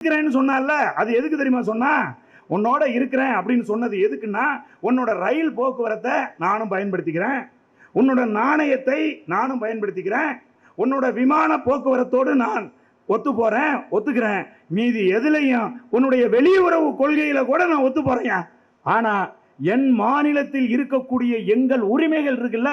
இருக்கிறேன்னு சொன்னால, அது எதுக்கு தெரியுமா சொன்னா? உன்னோட இருக்கிறேன் அப்படின்னு சொன்னது எதுக்குன்னா, உன்னோட ரயில் போக்குவரத்தை நானும் பயன்படுத்திக்கிறேன், உன்னோட நாணயத்தை நானும் பயன்படுத்திக்கிறேன், உன்னோட விமான போக்குவரத்தோடு நான் ஒத்து போறேன், ஒத்துக்கிறேன். மீதி எதுலையும் உன்னுடைய வெளியுறவு கொள்கையில கூட நான் ஒத்து போறேன். ஆனா என் மாநிலத்தில் இருக்கக்கூடிய எங்கள் உரிமைகள் இருக்குல்ல,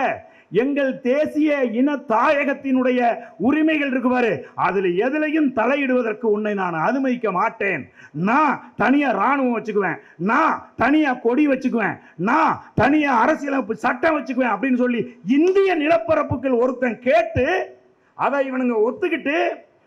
எங்கள் தேசிய இன தாயகத்தினுடைய உரிமைகள் இருக்கு பாரு, அதுல எதுலையும் தலையிடுவதற்கு உன்னை நான் அனுமதிக்க மாட்டேன். நான் தனியா ராணுவம் வச்சுக்குவேன், நான் தனியா கொடி வச்சுக்குவேன், நான் தனியா அரசியலமைப்பு சட்டம் வச்சுக்குவேன் அப்படின்னு சொல்லி இந்திய நிலப்பரப்புகள் ஒருத்தன் கேட்டு அதை இவனுங்க ஒத்துக்கிட்டு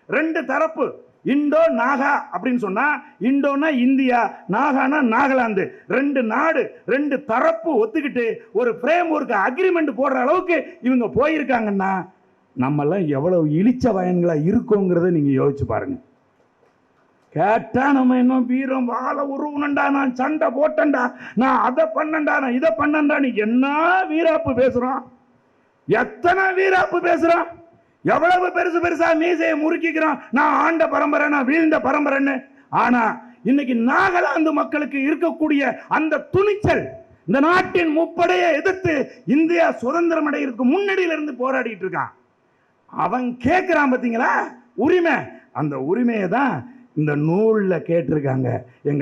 ரெண்டு தரப்பு இண்டோ நாகா அப்படின்னு சொன்னா, இண்டோனா இந்தியா, நாகானா நாகாலாந்து, ரெண்டு நாடு ரெண்டு தரப்பு ஒத்துக்கிட்டு ஒரு பிரேம் ஒர்க் அக்ரிமெண்ட் போடுற அளவுக்கு இவங்க போயிருக்காங்கன்னா நம்ம எல்லாம் எவ்வளவு இழிச்ச வயன்களா இருக்கோங்கிறத நீங்க யோசிச்சு பாருங்க. கேட்டா நம்ம என்ன வீரம் வாழ உருவனண்டா, நான் சண்டை போட்டேன்டா, நான் அதை பண்ணண்டா, நான் இதை பண்ணண்டா, நீ என்ன வீராப்பு பேசுறோம், எத்தனை வீராப்பு பேசுறோம், எவ்வளவு பெருசு பெருசா மீசையை முறுக்கிக்கிறான், நான் ஆண்ட பரம்பரை, நான் வீழ்ந்த பரம்பரைன்னு. ஆனா இன்னைக்கு நாகாலாந்து மக்களுக்கு இருக்கக்கூடிய அந்த துணிச்சல், இந்த நாட்டின் முப்படையை எதிர்த்து இந்தியா சுதந்திரம் அடைகிறதுக்கு முன்னாடியில இருந்து போராடிட்டு இருக்கான். அவன் கேட்கிறான் பாத்தீங்களா உரிமை, அந்த உரிமையை தான் இந்த நூல்ல கேட்டிருக்காங்க. எங்க